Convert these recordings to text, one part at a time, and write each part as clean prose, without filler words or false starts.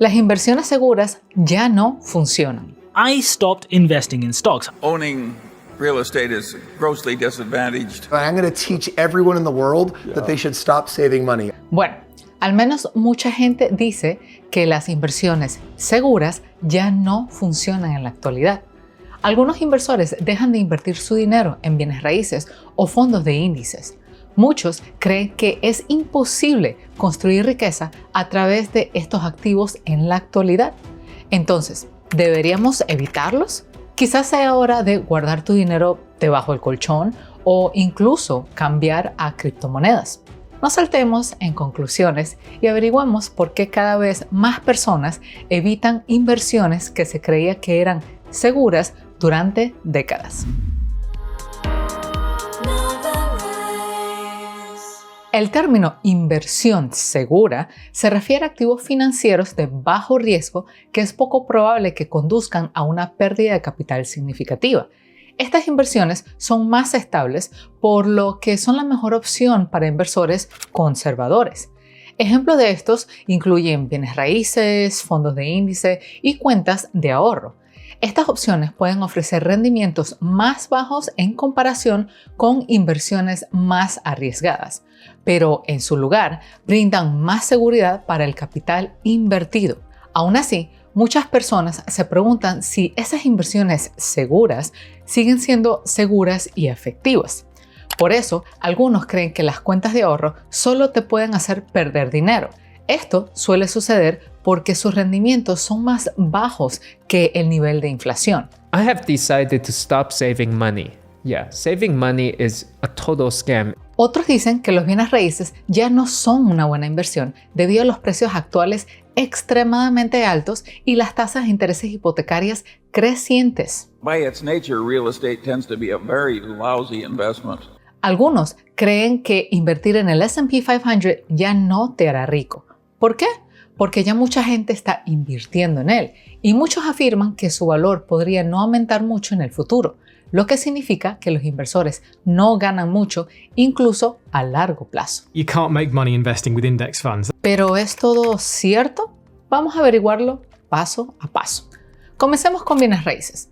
Las inversiones seguras ya no funcionan. I stopped investing in stocks. Owning real estate is grossly disadvantaged. I'm going to teach everyone in the world that they should stop saving money. Bueno, al menos mucha gente dice que las inversiones seguras ya no funcionan en la actualidad. Algunos inversores dejan de invertir su dinero en bienes raíces o fondos de índices. Muchos creen que es imposible construir riqueza a través de estos activos en la actualidad. Entonces, ¿deberíamos evitarlos? Quizás sea hora de guardar tu dinero debajo del colchón o incluso cambiar a criptomonedas. No saltemos en conclusiones y averiguemos por qué cada vez más personas evitan inversiones que se creía que eran seguras durante décadas. El término inversión segura se refiere a activos financieros de bajo riesgo que es poco probable que conduzcan a una pérdida de capital significativa. Estas inversiones son más estables, por lo que son la mejor opción para inversores conservadores. Ejemplos de estos incluyen bienes raíces, fondos de índice y cuentas de ahorro. Estas opciones pueden ofrecer rendimientos más bajos en comparación con inversiones más arriesgadas, pero en su lugar brindan más seguridad para el capital invertido. Aún así, muchas personas se preguntan si esas inversiones seguras siguen siendo seguras y efectivas. Por eso, algunos creen que las cuentas de ahorro solo te pueden hacer perder dinero. Esto suele suceder porque sus rendimientos son más bajos que el nivel de inflación. I have decided to stop saving money. Yeah, saving money is a total scam. Otros dicen que los bienes raíces ya no son una buena inversión debido a los precios actuales extremadamente altos y las tasas de intereses hipotecarias crecientes. By its nature, real estate tends to be a very lousy investment. Algunos creen que invertir en el S&P 500 ya no te hará rico. ¿Por qué? Porque ya mucha gente está invirtiendo en él y muchos afirman que su valor podría no aumentar mucho en el futuro, lo que significa que los inversores no ganan mucho, incluso a largo plazo. You can't make money investing with index funds. ¿Pero es todo cierto? Vamos a averiguarlo paso a paso. Comencemos con bienes raíces.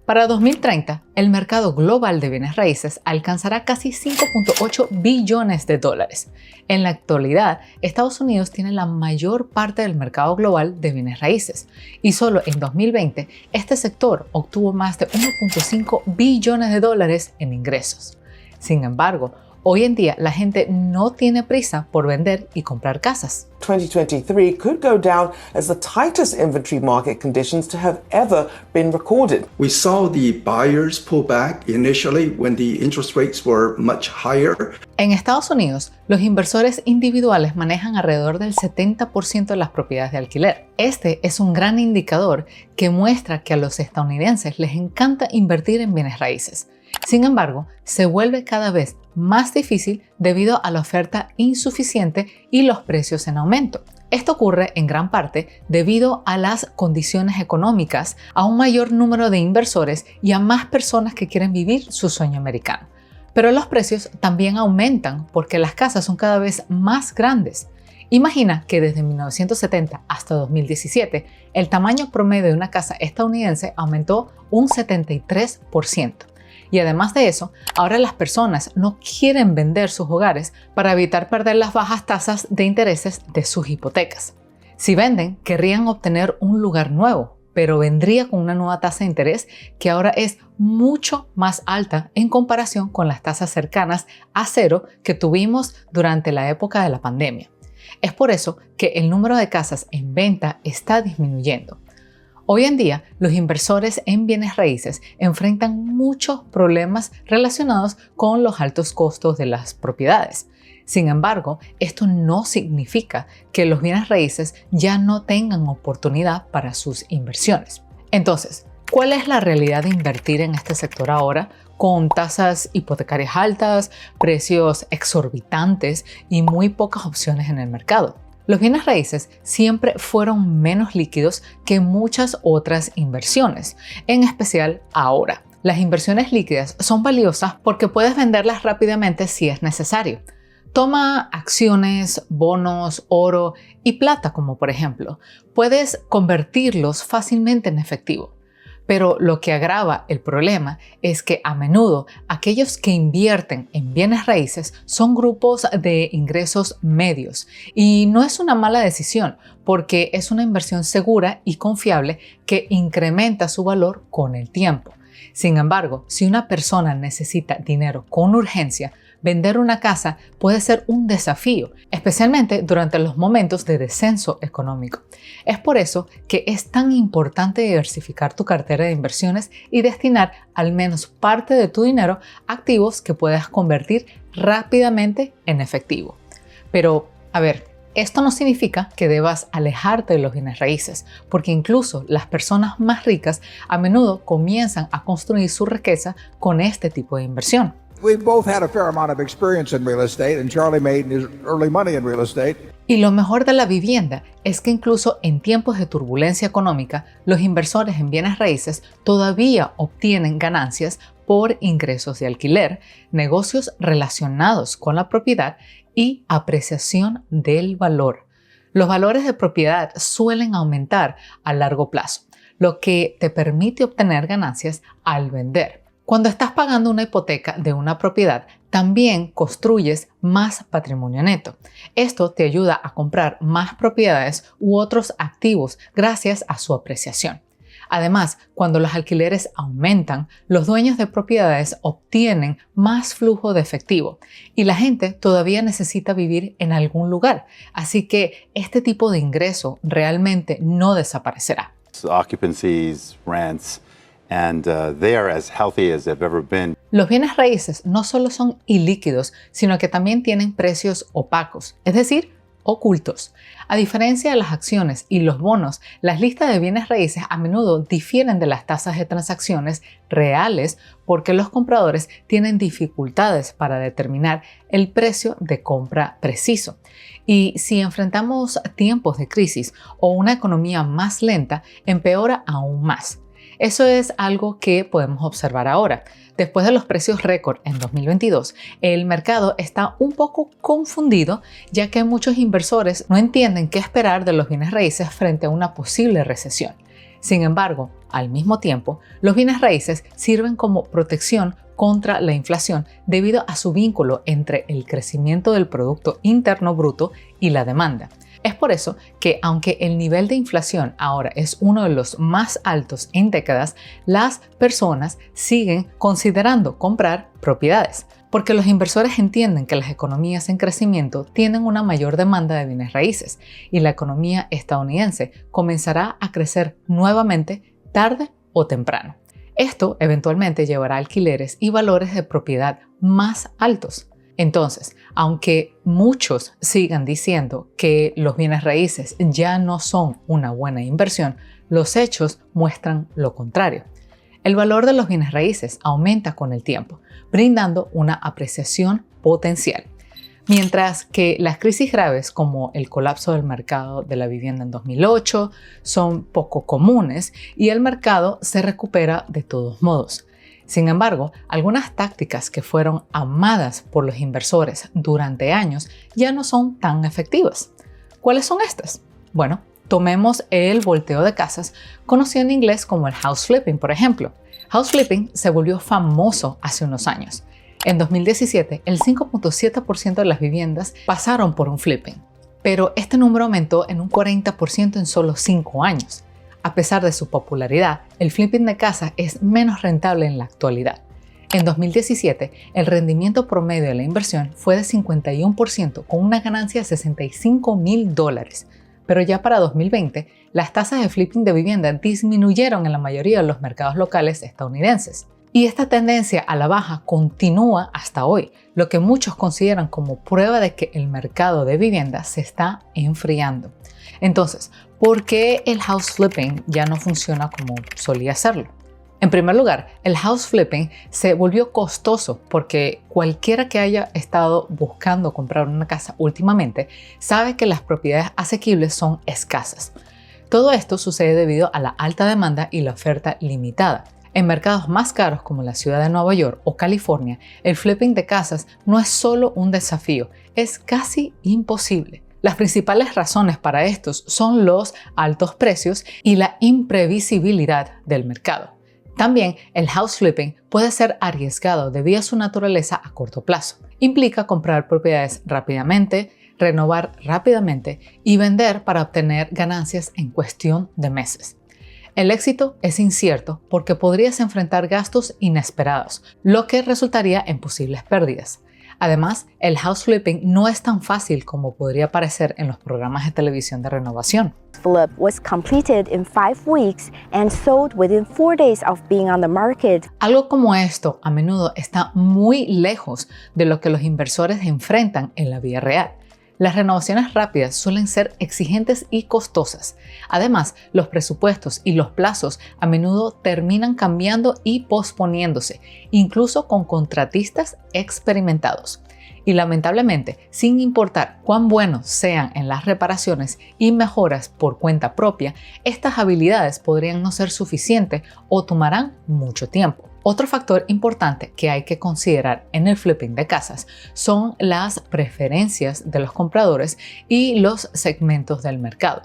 Para 2030, el mercado global de bienes raíces alcanzará casi 5.8 billones de dólares. En la actualidad, Estados Unidos tiene la mayor parte del mercado global de bienes raíces y solo en 2020 este sector obtuvo más de 1.5 billones de dólares en ingresos. Sin embargo, hoy en día la gente no tiene prisa por vender y comprar casas. 2023 could go down as the tightest inventory market conditions to have ever been recorded. We saw the buyers pull back initially when the interest rates were much higher. En Estados Unidos, los inversores individuales manejan alrededor del 70% de las propiedades de alquiler. Este es un gran indicador que muestra que a los estadounidenses les encanta invertir en bienes raíces. Sin embargo, se vuelve cada vez más difícil debido a la oferta insuficiente y los precios en aumento. Esto ocurre en gran parte debido a las condiciones económicas, a un mayor número de inversores y a más personas que quieren vivir su sueño americano. Pero los precios también aumentan porque las casas son cada vez más grandes. Imagina que desde 1970 hasta 2017, el tamaño promedio de una casa estadounidense aumentó un 73%. Y además de eso, ahora las personas no quieren vender sus hogares para evitar perder las bajas tasas de intereses de sus hipotecas. Si venden, querrían obtener un lugar nuevo, pero vendría con una nueva tasa de interés que ahora es mucho más alta en comparación con las tasas cercanas a cero que tuvimos durante la época de la pandemia. Es por eso que el número de casas en venta está disminuyendo. Hoy en día, los inversores en bienes raíces enfrentan muchos problemas relacionados con los altos costos de las propiedades. Sin embargo, esto no significa que los bienes raíces ya no tengan oportunidad para sus inversiones. Entonces, ¿cuál es la realidad de invertir en este sector ahora con tasas hipotecarias altas, precios exorbitantes y muy pocas opciones en el mercado? Los bienes raíces siempre fueron menos líquidos que muchas otras inversiones, en especial ahora. Las inversiones líquidas son valiosas porque puedes venderlas rápidamente si es necesario. Toma acciones, bonos, oro y plata, como por ejemplo, puedes convertirlos fácilmente en efectivo. Pero lo que agrava el problema es que a menudo aquellos que invierten en bienes raíces son grupos de ingresos medios y no es una mala decisión porque es una inversión segura y confiable que incrementa su valor con el tiempo. Sin embargo, si una persona necesita dinero con urgencia, vender una casa puede ser un desafío, especialmente durante los momentos de descenso económico. Es por eso que es tan importante diversificar tu cartera de inversiones y destinar al menos parte de tu dinero a activos que puedas convertir rápidamente en efectivo. Pero, esto no significa que debas alejarte de los bienes raíces, porque incluso las personas más ricas a menudo comienzan a construir su riqueza con este tipo de inversión. We've both had a fair amount of experience in real estate, and Charlie made his early money in real estate. Y lo mejor de la vivienda es que incluso en tiempos de turbulencia económica, los inversores en bienes raíces todavía obtienen ganancias por ingresos de alquiler, negocios relacionados con la propiedad y apreciación del valor. Los valores de propiedad suelen aumentar a largo plazo, lo que te permite obtener ganancias al vender. Cuando estás pagando una hipoteca de una propiedad, también construyes más patrimonio neto. Esto te ayuda a comprar más propiedades u otros activos gracias a su apreciación. Además, cuando los alquileres aumentan, los dueños de propiedades obtienen más flujo de efectivo y la gente todavía necesita vivir en algún lugar, así que este tipo de ingreso realmente no desaparecerá. Occupancies, rents, and they are as healthy as they've ever been. Los bienes raíces no solo son ilíquidos, sino que también tienen precios opacos, es decir, ocultos. A diferencia de las acciones y los bonos, las listas de bienes raíces a menudo difieren de las tasas de transacciones reales porque los compradores tienen dificultades para determinar el precio de compra preciso. Y si enfrentamos tiempos de crisis o una economía más lenta, empeora aún más. Eso es algo que podemos observar ahora. Después de los precios récord en 2022, el mercado está un poco confundido ya que muchos inversores no entienden qué esperar de los bienes raíces frente a una posible recesión. Sin embargo, al mismo tiempo, los bienes raíces sirven como protección contra la inflación debido a su vínculo entre el crecimiento del Producto Interno Bruto y la demanda. Es por eso que, aunque el nivel de inflación ahora es uno de los más altos en décadas, las personas siguen considerando comprar propiedades, porque los inversores entienden que las economías en crecimiento tienen una mayor demanda de bienes raíces y la economía estadounidense comenzará a crecer nuevamente tarde o temprano. Esto eventualmente llevará a alquileres y valores de propiedad más altos. Entonces, aunque muchos sigan diciendo que los bienes raíces ya no son una buena inversión, los hechos muestran lo contrario. El valor de los bienes raíces aumenta con el tiempo, brindando una apreciación potencial. Mientras que las crisis graves como el colapso del mercado de la vivienda en 2008 son poco comunes y el mercado se recupera de todos modos. Sin embargo, algunas tácticas que fueron amadas por los inversores durante años ya no son tan efectivas. ¿Cuáles son estas? Bueno, tomemos el volteo de casas, conocido en inglés como el house flipping, por ejemplo. House flipping se volvió famoso hace unos años. En 2017, el 5.7% de las viviendas pasaron por un flipping, pero este número aumentó en un 40% en solo 5 años. A pesar de su popularidad, el flipping de casa es menos rentable en la actualidad. En 2017, el rendimiento promedio de la inversión fue de 51% con una ganancia de $65,000, pero ya para 2020, las tasas de flipping de vivienda disminuyeron en la mayoría de los mercados locales estadounidenses. Y esta tendencia a la baja continúa hasta hoy, lo que muchos consideran como prueba de que el mercado de vivienda se está enfriando. Entonces, ¿por qué el house flipping ya no funciona como solía hacerlo? En primer lugar, el house flipping se volvió costoso porque cualquiera que haya estado buscando comprar una casa últimamente sabe que las propiedades asequibles son escasas. Todo esto sucede debido a la alta demanda y la oferta limitada. En mercados más caros como la ciudad de Nueva York o California, el flipping de casas no es solo un desafío, es casi imposible. Las principales razones para estos son los altos precios y la imprevisibilidad del mercado. También el house flipping puede ser arriesgado debido a su naturaleza a corto plazo. Implica comprar propiedades rápidamente, renovar rápidamente y vender para obtener ganancias en cuestión de meses. El éxito es incierto porque podrías enfrentar gastos inesperados, lo que resultaría en posibles pérdidas. Además, el house flipping no es tan fácil como podría parecer en los programas de televisión de renovación. Flip was completed in 5 weeks and sold within 4 days of being on the market. Algo como esto a menudo está muy lejos de lo que los inversores enfrentan en la vida real. Las renovaciones rápidas suelen ser exigentes y costosas. Además, los presupuestos y los plazos a menudo terminan cambiando y posponiéndose, incluso con contratistas experimentados. Y lamentablemente, sin importar cuán buenos sean en las reparaciones y mejoras por cuenta propia, estas habilidades podrían no ser suficientes o tomarán mucho tiempo. Otro factor importante que hay que considerar en el flipping de casas son las preferencias de los compradores y los segmentos del mercado.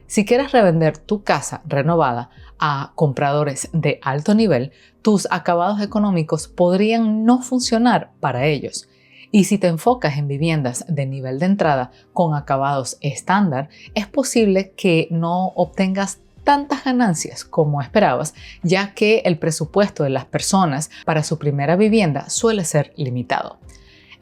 Si quieres revender tu casa renovada a compradores de alto nivel, tus acabados económicos podrían no funcionar para ellos. Y si te enfocas en viviendas de nivel de entrada con acabados estándar, es posible que no obtengas tantas ganancias como esperabas, ya que el presupuesto de las personas para su primera vivienda suele ser limitado.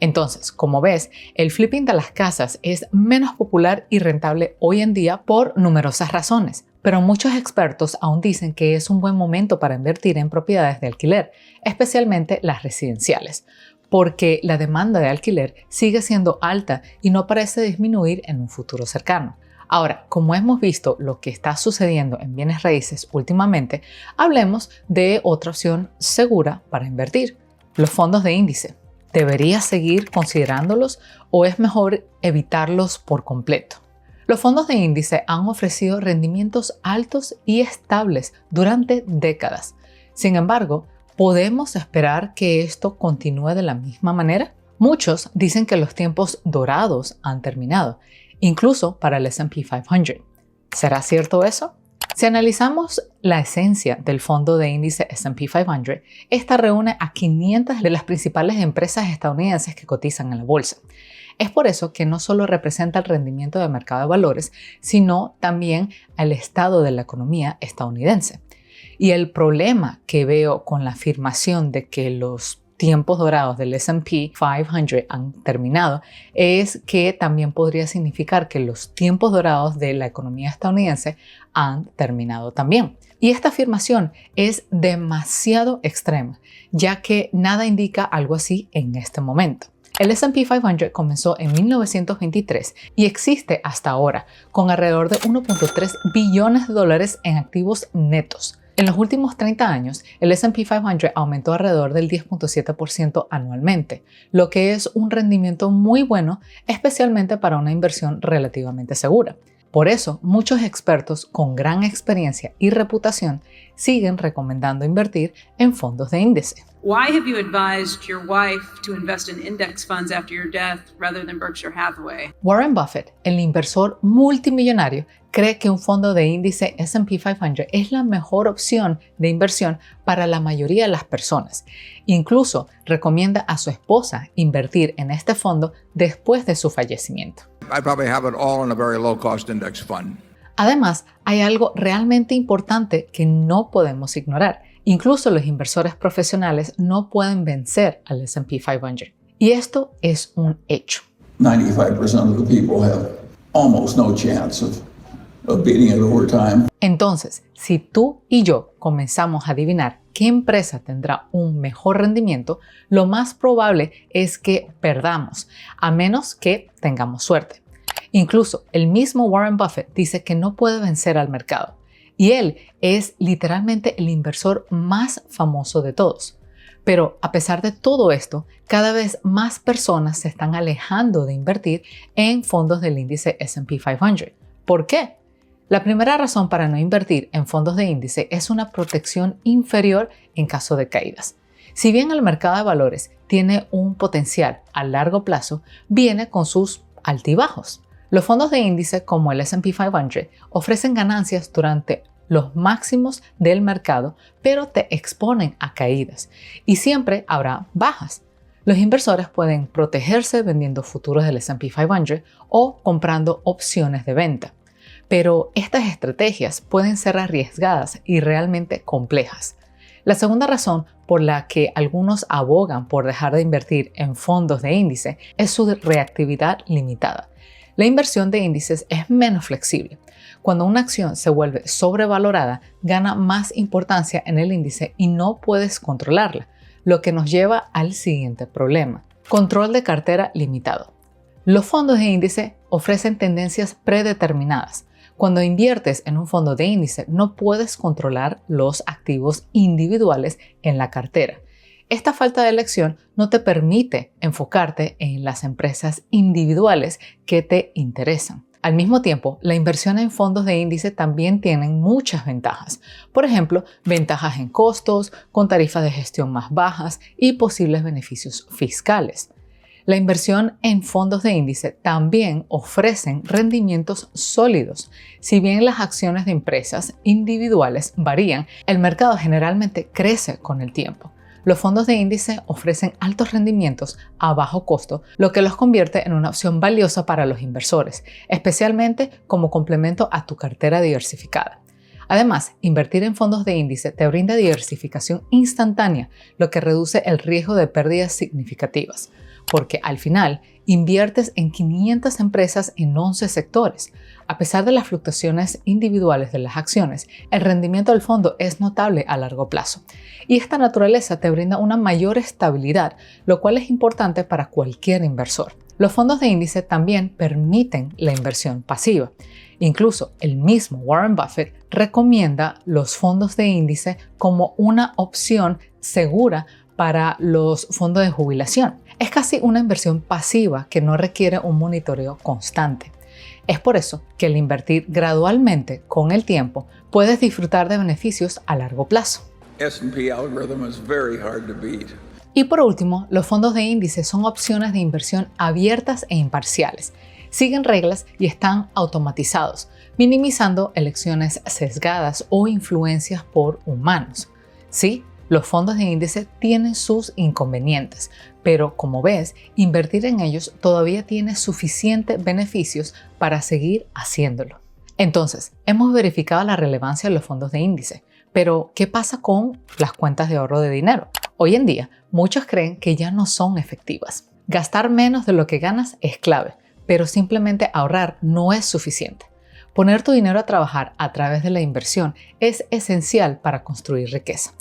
Entonces, como ves, el flipping de las casas es menos popular y rentable hoy en día por numerosas razones, pero muchos expertos aún dicen que es un buen momento para invertir en propiedades de alquiler, especialmente las residenciales, porque la demanda de alquiler sigue siendo alta y no parece disminuir en un futuro cercano. Ahora, como hemos visto lo que está sucediendo en bienes raíces últimamente, hablemos de otra opción segura para invertir: los fondos de índice. ¿Deberías seguir considerándolos o es mejor evitarlos por completo? Los fondos de índice han ofrecido rendimientos altos y estables durante décadas. Sin embargo, ¿podemos esperar que esto continúe de la misma manera? Muchos dicen que los tiempos dorados han terminado, incluso para el S&P 500. ¿Será cierto eso? Si analizamos la esencia del fondo de índice S&P 500, esta reúne a 500 de las principales empresas estadounidenses que cotizan en la bolsa. Es por eso que no solo representa el rendimiento del mercado de valores, sino también el estado de la economía estadounidense. Y el problema que veo con la afirmación de que los tiempos dorados del S&P 500 han terminado es que también podría significar que los tiempos dorados de la economía estadounidense han terminado también. Y esta afirmación es demasiado extrema, ya que nada indica algo así en este momento. El S&P 500 comenzó en 1923 y existe hasta ahora, con alrededor de 1.3 billones de dólares en activos netos. En los últimos 30 años, el S&P 500 aumentó alrededor del 10.7% anualmente, lo que es un rendimiento muy bueno, especialmente para una inversión relativamente segura. Por eso, muchos expertos con gran experiencia y reputación siguen recomendando invertir en fondos de índice. Why have you advised your wife to invest in index funds after your death rather than Berkshire Hathaway? Warren Buffett, el inversor multimillonario, cree que un fondo de índice S&P 500 es la mejor opción de inversión para la mayoría de las personas. Incluso recomienda a su esposa invertir en este fondo después de su fallecimiento. I probably have it all in a very low-cost index fund. Además, hay algo realmente importante que no podemos ignorar. Incluso los inversores profesionales no pueden vencer al S&P 500. Y esto es un hecho. 95% of the people have almost no chance of beating it over time. Entonces, si tú y yo comenzamos a adivinar qué empresa tendrá un mejor rendimiento, lo más probable es que perdamos, a menos que tengamos suerte. Incluso el mismo Warren Buffett dice que no puede vencer al mercado. Y él es literalmente el inversor más famoso de todos. Pero a pesar de todo esto, cada vez más personas se están alejando de invertir en fondos del índice S&P 500. ¿Por qué? La primera razón para no invertir en fondos de índice es una protección inferior en caso de caídas. Si bien el mercado de valores tiene un potencial a largo plazo, viene con sus altibajos. Los fondos de índice como el S&P 500 ofrecen ganancias durante los máximos del mercado, pero te exponen a caídas y siempre habrá bajas. Los inversores pueden protegerse vendiendo futuros del S&P 500 o comprando opciones de venta. Pero estas estrategias pueden ser arriesgadas y realmente complejas. La segunda razón por la que algunos abogan por dejar de invertir en fondos de índice es su reactividad limitada. La inversión de índices es menos flexible. Cuando una acción se vuelve sobrevalorada, gana más importancia en el índice y no puedes controlarla, lo que nos lleva al siguiente problema: control de cartera limitado. Los fondos de índice ofrecen tendencias predeterminadas. Cuando inviertes en un fondo de índice, no puedes controlar los activos individuales en la cartera. Esta falta de elección no te permite enfocarte en las empresas individuales que te interesan. Al mismo tiempo, la inversión en fondos de índice también tienen muchas ventajas. Por ejemplo, ventajas en costos, con tarifas de gestión más bajas y posibles beneficios fiscales. La inversión en fondos de índice también ofrecen rendimientos sólidos. Si bien las acciones de empresas individuales varían, el mercado generalmente crece con el tiempo. Los fondos de índice ofrecen altos rendimientos a bajo costo, lo que los convierte en una opción valiosa para los inversores, especialmente como complemento a tu cartera diversificada. Además, invertir en fondos de índice te brinda diversificación instantánea, lo que reduce el riesgo de pérdidas significativas, porque al final inviertes en 500 empresas en 11 sectores. A pesar de las fluctuaciones individuales de las acciones, el rendimiento del fondo es notable a largo plazo. Y esta naturaleza te brinda una mayor estabilidad, lo cual es importante para cualquier inversor. Los fondos de índice también permiten la inversión pasiva. Incluso el mismo Warren Buffett recomienda los fondos de índice como una opción segura para los fondos de jubilación. Es casi una inversión pasiva que no requiere un monitoreo constante. Es por eso que al invertir gradualmente con el tiempo, puedes disfrutar de beneficios a largo plazo. S&P algorithm is very hard to beat. Y por último, los fondos de índice son opciones de inversión abiertas e imparciales. Siguen reglas y están automatizados, minimizando elecciones sesgadas o influencias por humanos. Sí, los fondos de índice tienen sus inconvenientes, pero como ves, invertir en ellos todavía tiene suficientes beneficios para seguir haciéndolo. Entonces, hemos verificado la relevancia de los fondos de índice, pero ¿qué pasa con las cuentas de ahorro de dinero? Hoy en día, muchos creen que ya no son efectivas. Gastar menos de lo que ganas es clave, pero simplemente ahorrar no es suficiente. Poner tu dinero a trabajar a través de la inversión es esencial para construir riqueza.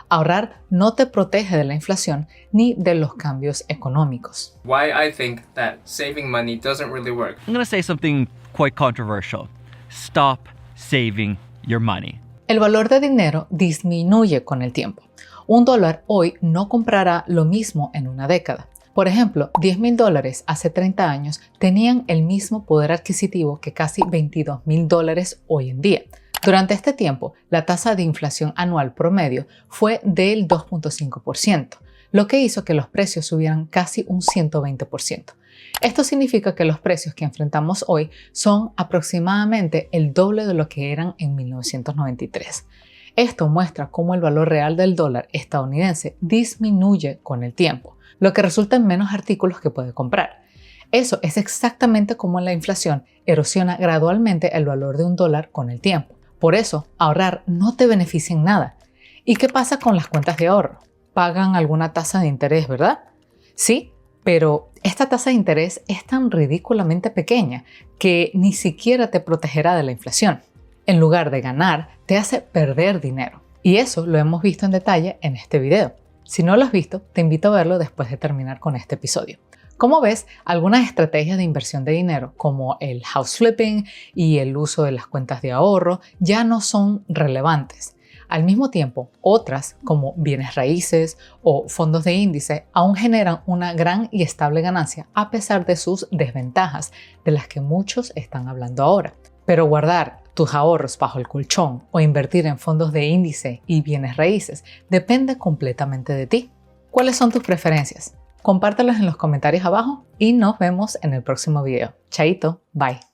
Ahorrar no te protege de la inflación ni de los cambios económicos. Why I think that saving money doesn't really work. I'm going to say something quite controversial. Stop saving your money. El valor de dinero disminuye con el tiempo. $1 hoy no comprará lo mismo en una década. Por ejemplo, $10,000 hace 30 años tenían el mismo poder adquisitivo que casi $22,000 hoy en día. Durante este tiempo, la tasa de inflación anual promedio fue del 2.5%, lo que hizo que los precios subieran casi un 120%. Esto significa que los precios que enfrentamos hoy son aproximadamente el doble de lo que eran en 1993. Esto muestra cómo el valor real del dólar estadounidense disminuye con el tiempo, lo que resulta en menos artículos que puede comprar. Eso es exactamente como la inflación erosiona gradualmente el valor de $1 con el tiempo. Por eso, ahorrar no te beneficia en nada. ¿Y qué pasa con las cuentas de ahorro? Pagan alguna tasa de interés, ¿verdad? Sí, pero esta tasa de interés es tan ridículamente pequeña que ni siquiera te protegerá de la inflación. En lugar de ganar, te hace perder dinero. Y eso lo hemos visto en detalle en este video. Si no lo has visto, te invito a verlo después de terminar con este episodio. Como ves, algunas estrategias de inversión de dinero, como el house flipping y el uso de las cuentas de ahorro, ya no son relevantes. Al mismo tiempo, otras, como bienes raíces o fondos de índice, aún generan una gran y estable ganancia a pesar de sus desventajas, de las que muchos están hablando ahora. Pero guardar tus ahorros bajo el colchón o invertir en fondos de índice y bienes raíces depende completamente de ti. ¿Cuáles son tus preferencias? compártelos en los comentarios abajo y nos vemos en el próximo video. Chaito, bye.